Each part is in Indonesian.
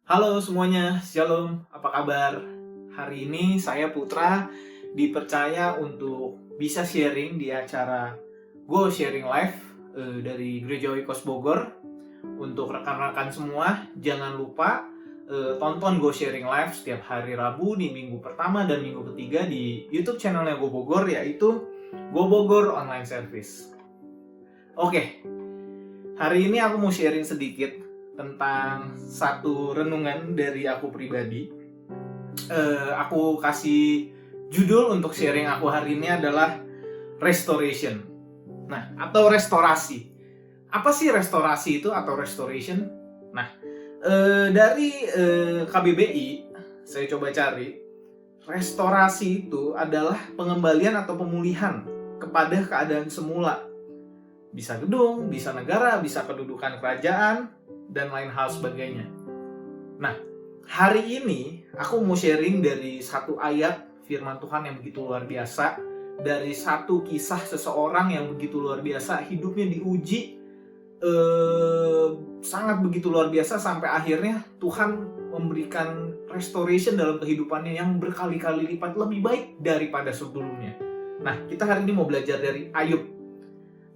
Halo semuanya, Shalom, apa kabar? Hari ini saya Putra dipercaya untuk bisa sharing di acara Go Sharing Live dari Gereja Oikos Bogor. Untuk rekan-rekan semua, jangan lupa tonton Go Sharing Live setiap hari Rabu di minggu pertama dan minggu ketiga di YouTube channelnya Go Bogor, yaitu Go Bogor Online Service. Oke, hari ini aku mau sharing sedikit tentang satu renungan dari aku pribadi. Aku kasih judul untuk sharing aku hari ini adalah restoration. Nah, atau restorasi. Apa sih restorasi itu atau restoration? Nah, dari KBBI saya coba cari. Restorasi itu adalah pengembalian atau pemulihan kepada keadaan semula. Bisa gedung, bisa negara, bisa kedudukan kerajaan, dan lain hal sebagainya. Nah, hari ini aku mau sharing dari satu ayat firman Tuhan yang begitu luar biasa, dari satu kisah seseorang yang begitu luar biasa, hidupnya diuji sangat begitu luar biasa sampai akhirnya Tuhan memberikan restoration dalam kehidupannya yang berkali-kali lipat lebih baik daripada sebelumnya. Nah, kita hari ini mau belajar dari Ayub.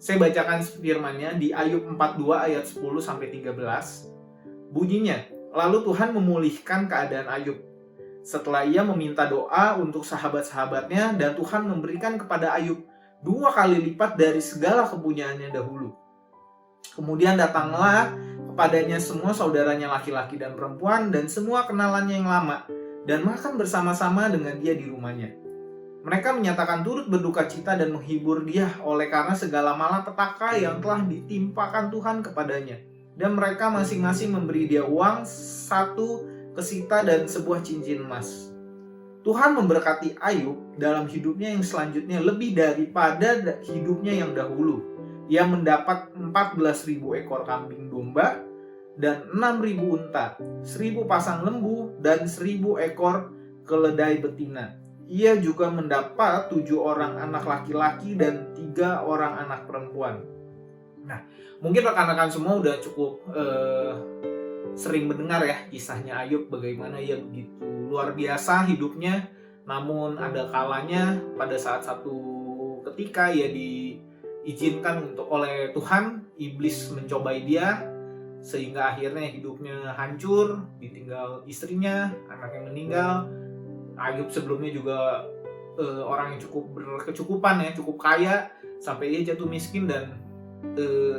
Saya bacakan firman-Nya di Ayub 42 ayat 10 sampai 13. Bunyinya, lalu Tuhan memulihkan keadaan Ayub setelah ia meminta doa untuk sahabat-sahabatnya, dan Tuhan memberikan kepada Ayub 2 kali lipat dari segala kepunyaannya dahulu. Kemudian datanglah kepadanya semua saudaranya laki-laki dan perempuan dan semua kenalannya yang lama, dan makan bersama-sama dengan dia di rumahnya. Mereka menyatakan turut berduka cita dan menghibur dia oleh karena segala malapetaka yang telah ditimpakan Tuhan kepadanya. Dan mereka masing-masing memberi dia uang, 1 kesita dan sebuah cincin emas. Tuhan memberkati Ayub dalam hidupnya yang selanjutnya lebih daripada hidupnya yang dahulu. Ia mendapat 14.000 ekor kambing domba dan 6.000 unta, 1.000 pasang lembu dan 1.000 ekor keledai betina. Ia juga mendapat 7 orang anak laki-laki dan 3 orang anak perempuan. Nah, mungkin rekan-rekan semua udah cukup sering mendengar ya kisahnya Ayub, bagaimana ia begitu luar biasa hidupnya. Namun ada kalanya pada saat satu ketika ia diizinkan oleh Tuhan, iblis mencobai dia sehingga akhirnya hidupnya hancur, ditinggal istrinya, anaknya meninggal. Ayub sebelumnya juga orang yang cukup berkecukupan ya, cukup kaya, sampai dia jatuh miskin dan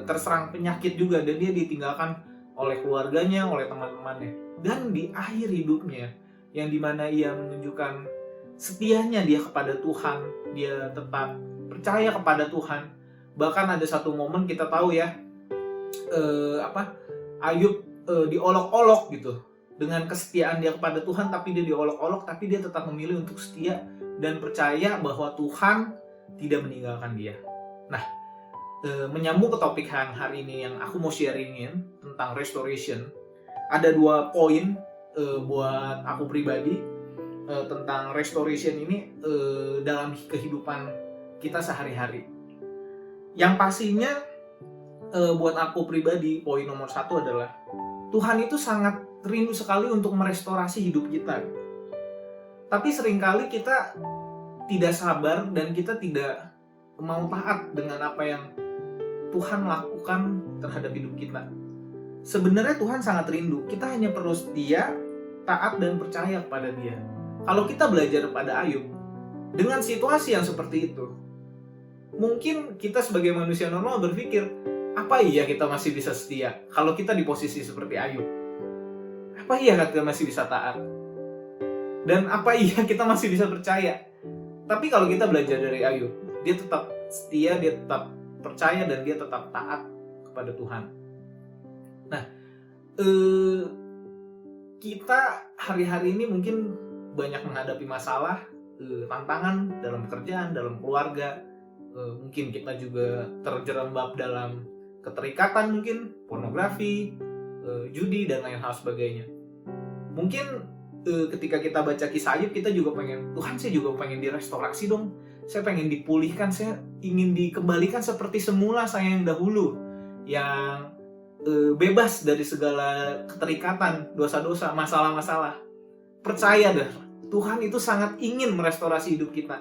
terserang penyakit juga, dan dia ditinggalkan oleh keluarganya, oleh teman-temannya. Dan di akhir hidupnya, yang dimana ia menunjukkan setianya dia kepada Tuhan, dia tetap percaya kepada Tuhan. Bahkan ada satu momen kita tahu ya, Ayub diolok-olok gitu. Dengan kesetiaan dia kepada Tuhan, tapi dia diolok-olok, tapi dia tetap memilih untuk setia dan percaya bahwa Tuhan tidak meninggalkan dia. Nah, menyambung ke topik hari ini yang aku mau sharingin tentang restoration, ada 2 poin buat aku pribadi tentang restoration ini dalam kehidupan kita sehari-hari. Yang pastinya buat aku pribadi, poin nomor 1 adalah Tuhan itu sangat rindu sekali untuk merestorasi hidup kita. Tapi seringkali kita tidak sabar dan kita tidak mau taat dengan apa yang Tuhan lakukan terhadap hidup kita. Sebenarnya Tuhan sangat rindu, kita hanya perlu setia, taat dan percaya kepada Dia. Kalau kita belajar pada Ayub, dengan situasi yang seperti itu, mungkin kita sebagai manusia normal berpikir, apa iya kita masih bisa setia kalau kita di posisi seperti Ayub? Apa iya kita masih bisa taat? Dan apa iya kita masih bisa percaya? Tapi kalau kita belajar dari Ayub, dia tetap setia, dia tetap percaya, dan dia tetap taat kepada Tuhan. Nah, kita hari-hari ini mungkin banyak menghadapi masalah, tantangan dalam pekerjaan, dalam keluarga. Mungkin kita juga terjerembab dalam keterikatan, mungkin pornografi, judi dan lain hal sebagainya. Mungkin ketika kita baca kisah Ayub, kita juga pengen, Tuhan saya juga pengen direstorasi dong, saya pengen dipulihkan, saya ingin dikembalikan seperti semula saya yang dahulu, yang bebas dari segala keterikatan, dosa-dosa, masalah-masalah. Percaya deh, Tuhan itu sangat ingin merestorasi hidup kita.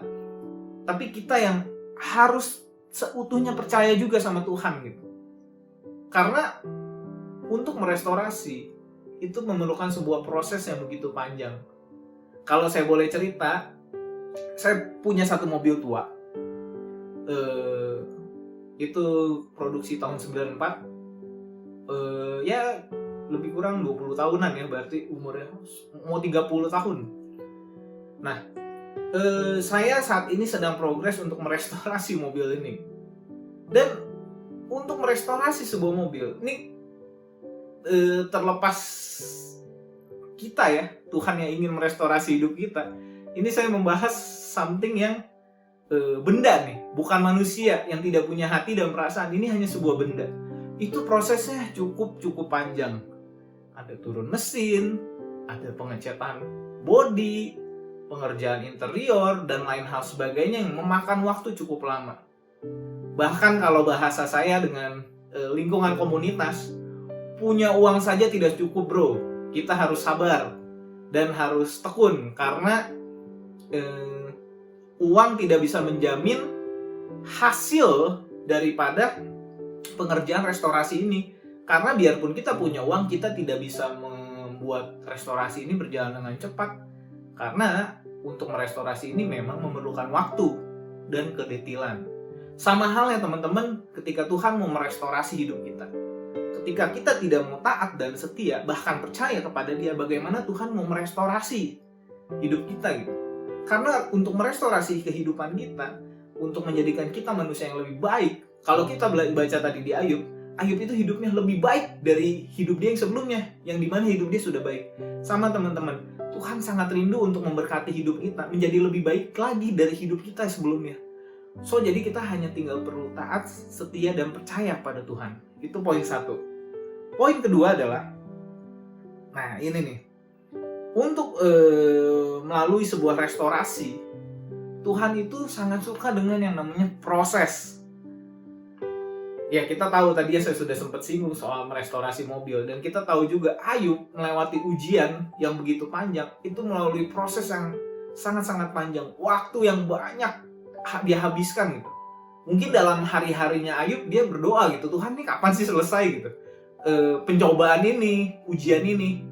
Tapi kita yang harus seutuhnya percaya juga sama Tuhan gitu. Karena untuk merestorasi itu memerlukan sebuah proses yang begitu panjang. Kalau saya boleh cerita, saya punya satu mobil tua. Itu produksi tahun 94. Ya lebih kurang 20 tahunan ya, berarti umurnya mau 30 tahun. Nah, saya saat ini sedang progres untuk merestorasi mobil ini. Dan untuk merestorasi sebuah mobil, ini terlepas kita ya, Tuhan yang ingin merestorasi hidup kita. Ini saya membahas something yang benda nih, bukan manusia yang tidak punya hati dan perasaan. Ini hanya sebuah benda. Itu prosesnya cukup panjang. Ada turun mesin, ada pengecatan bodi, pengerjaan interior, dan lain hal sebagainya yang memakan waktu cukup lama. Bahkan kalau bahasa saya dengan lingkungan komunitas, punya uang saja tidak cukup bro. Kita harus sabar dan harus tekun, karena uang tidak bisa menjamin hasil daripada pengerjaan restorasi ini. Karena biarpun kita punya uang, kita tidak bisa membuat restorasi ini berjalan dengan cepat. Karena untuk merestorasi ini memang memerlukan waktu dan kedetilan. Sama halnya teman-teman, ketika Tuhan mau merestorasi hidup kita. Ketika kita tidak mau taat dan setia, bahkan percaya kepada Dia, bagaimana Tuhan mau merestorasi hidup kita gitu. Karena untuk merestorasi kehidupan kita, untuk menjadikan kita manusia yang lebih baik, kalau kita baca tadi di Ayub itu hidupnya lebih baik dari hidup dia yang sebelumnya, yang dimana hidup dia sudah baik. Sama teman-teman, Tuhan sangat rindu untuk memberkati hidup kita menjadi lebih baik lagi dari hidup kita sebelumnya. So, jadi kita hanya tinggal perlu taat, setia, dan percaya pada Tuhan. Itu poin satu. Poin kedua adalah, nah ini nih, untuk melalui sebuah restorasi, Tuhan itu sangat suka dengan yang namanya proses. Ya, kita tahu tadi saya sudah sempat singgung soal merestorasi mobil, dan kita tahu juga Ayub melewati ujian yang begitu panjang itu melalui proses yang sangat-sangat panjang, waktu yang banyak dia habiskan gitu. Mungkin dalam hari-harinya Ayub dia berdoa gitu, Tuhan nih kapan sih selesai gitu pencobaan ini, ujian ini.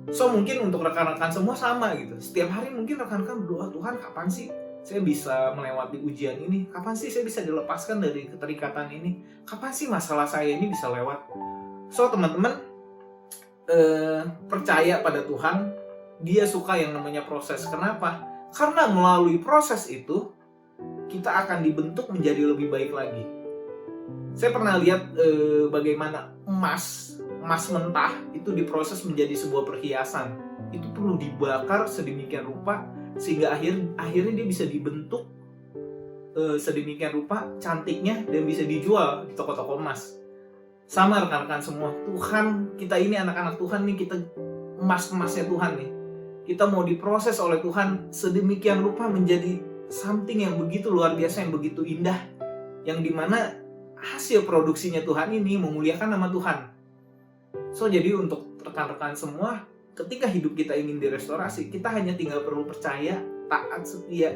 So mungkin untuk rekan-rekan semua sama gitu, setiap hari mungkin rekan-rekan berdoa, Tuhan kapan sih saya bisa melewati ujian ini? Kapan sih saya bisa dilepaskan dari keterikatan ini? Kapan sih masalah saya ini bisa lewat? So teman-teman, percaya pada Tuhan. Dia suka yang namanya proses. Kenapa? Karena melalui proses itu kita akan dibentuk menjadi lebih baik lagi. Saya pernah lihat bagaimana emas mentah itu diproses menjadi sebuah perhiasan. Itu perlu dibakar sedemikian rupa sehingga akhirnya dia bisa dibentuk sedemikian rupa cantiknya dan bisa dijual di toko-toko emas. Sama rekan-rekan semua, Tuhan, kita ini anak-anak Tuhan nih, kita emas-emasnya Tuhan nih. Kita mau diproses oleh Tuhan sedemikian rupa menjadi something yang begitu luar biasa, yang begitu indah, yang dimana hasil produksinya Tuhan ini memuliakan nama Tuhan. So jadi untuk rekan-rekan semua, ketika hidup kita ingin direstorasi, kita hanya tinggal perlu percaya, taat, setia,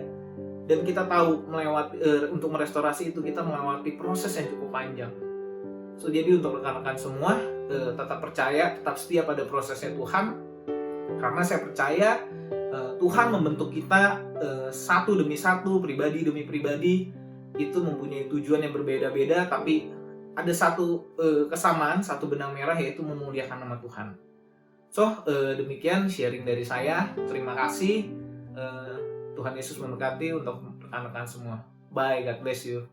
dan kita tahu untuk merestorasi itu kita melewati proses yang cukup panjang. So jadi untuk rekan-rekan semua, tetap percaya, tetap setia pada prosesnya Tuhan, karena saya percaya Tuhan membentuk kita satu demi satu, pribadi demi pribadi, itu mempunyai tujuan yang berbeda-beda, tapi ada satu kesamaan, satu benang merah, yaitu memuliakan nama Tuhan. So, demikian sharing dari saya. Terima kasih. Tuhan Yesus memberkati untuk rekan-rekan semua. Bye, God bless you.